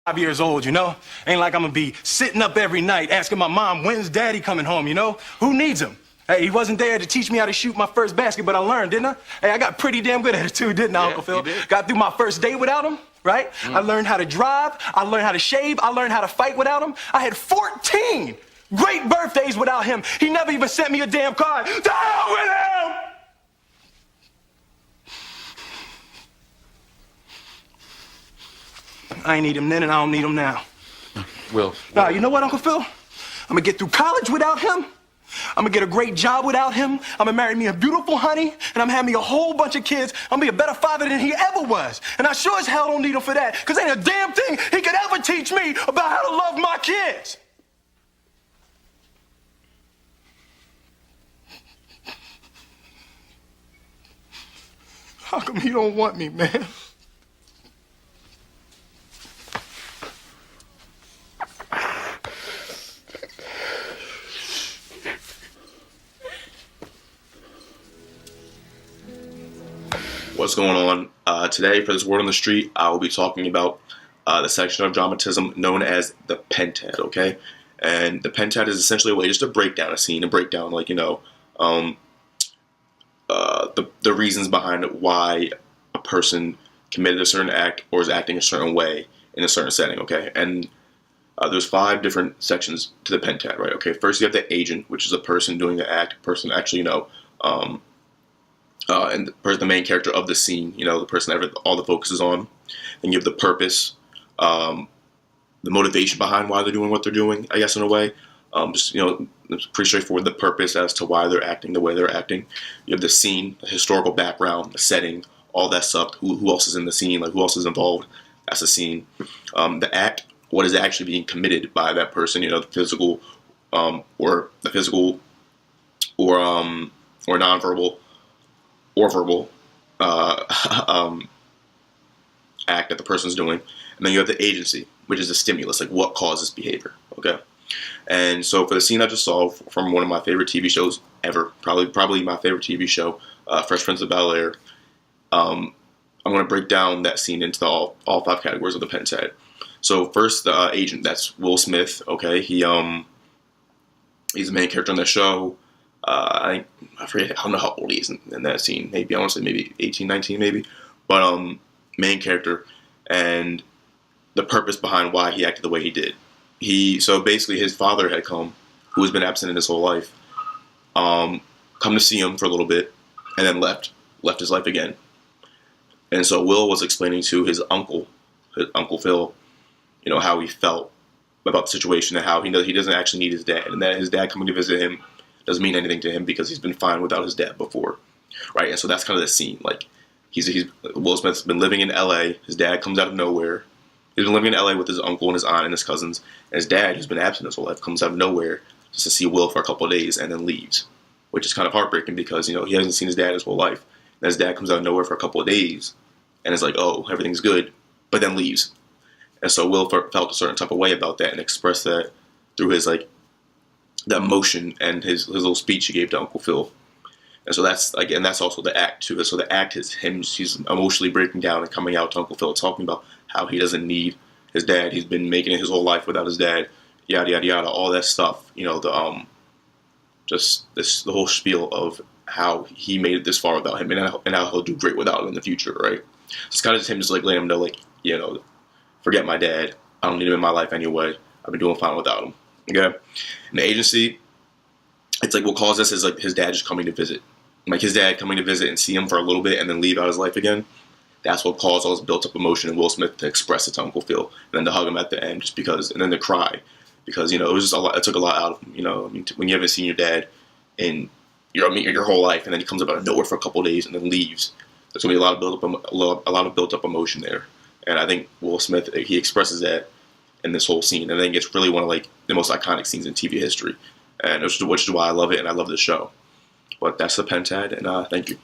5 years old, you know? Ain't like I'm gonna be sitting up every night asking my mom, when's daddy coming home, you know? Who needs him? Hey, he wasn't there to teach me how to shoot my first basket, but I learned, didn't I? Hey, I got pretty damn good at it too, didn't I, Uncle Phil? Got through my first day without him, right? I learned how to drive, I learned how to shave, I learned how to fight without him. I had 14 great birthdays without him. He never even sent me a damn card. To hell with him! I ain't need him then and I don't need him now. Will. Nah, you know what, Uncle Phil? I'm gonna get through college without him. I'm gonna get a great job without him. I'm gonna marry me a beautiful honey, and I'm gonna have me a whole bunch of kids. I'm gonna be a better father than he ever was. And I sure as hell don't need him for that, because ain't a damn thing he could ever teach me about how to love my kids. How come he don't want me, man? What's going on? Today, for this Word on the Street, I will be talking about the section of dramatism known as the pentad, okay? And the pentad is essentially a way just to break down a scene and break down, like, you know, the reasons behind why a person committed a certain act or is acting a certain way in a certain setting, okay? And there's 5 different sections to the pentad, right? Okay, first you have the agent, which is a person doing the act, a person actually, you know, and the main character of the scene, you know, the person that all the focus is on. Then you have the purpose, the motivation behind why they're doing what they're doing, I guess, in a way. Just, you know, it's pretty straightforward, the purpose as to why they're acting the way they're acting. You have the scene, the historical background, the setting, all that stuff. Who else is in the scene? Like, who else is involved? That's the scene. The act, what is actually being committed by that person, you know, the physical, or nonverbal, or verbal act that the person's doing. And then you have the agency, which is a stimulus, like what causes behavior, okay? And so for the scene I just saw from one of my favorite TV shows ever, probably my favorite TV show, Fresh Prince of Bel-Air, I'm going to break down that scene into all 5 categories of the pentad. So first, the agent, that's Will Smith, okay? He's the main character on the show. I forget, I don't know how old he is in that scene. Maybe, I want to say maybe 18, 19 maybe. But main character and the purpose behind why he acted the way he did. So basically his father had come, who has been absent in his whole life, come to see him for a little bit and then left his life again. And so Will was explaining to his Uncle Phil, you know, how he felt about the situation and how he doesn't actually need his dad, and that his dad coming to visit him doesn't mean anything to him because he's been fine without his dad before, right? And so that's kind of the scene. Like, Will Smith's been living in L.A. His dad comes out of nowhere. He's been living in L.A. with his uncle and his aunt and his cousins. And his dad, who's been absent his whole life, comes out of nowhere just to see Will for a couple of days and then leaves, which is kind of heartbreaking because, you know, he hasn't seen his dad his whole life. And his dad comes out of nowhere for a couple of days and is like, oh, everything's good, but then leaves. And so Will felt a certain type of way about that and expressed that through his, like, the emotion and his little speech he gave to Uncle Phil. And so that's, like, and that's also the act too. So the act is him, he's emotionally breaking down and coming out to Uncle Phil, talking about how he doesn't need his dad. He's been making it his whole life without his dad, yada, yada, yada, all that stuff. You know, the whole spiel of how he made it this far without him and how he'll do great without him in the future, right? So it's kind of just him just, like, letting him know, like, you know, forget my dad. I don't need him in my life anyway. I've been doing fine without him. Okay? And the agency, it's like what caused this is, like, his dad just coming to visit. Like, his dad coming to visit and see him for a little bit and then leave out his life again. That's what caused all this built-up emotion in Will Smith to express it to Uncle Phil. And then to hug him at the end just because, and then to cry. Because, you know, it was just a lot, it took a lot out of him. You know, I mean, when you haven't seen your dad in your whole life and then he comes up out of nowhere for a couple of days and then leaves, there's going to be a lot of built-up emotion there. And I think Will Smith, he expresses that in this whole scene. And I think it's really one of, like, the most iconic scenes in TV history. And which is why I love it and I love this show. But that's the pentad, and thank you.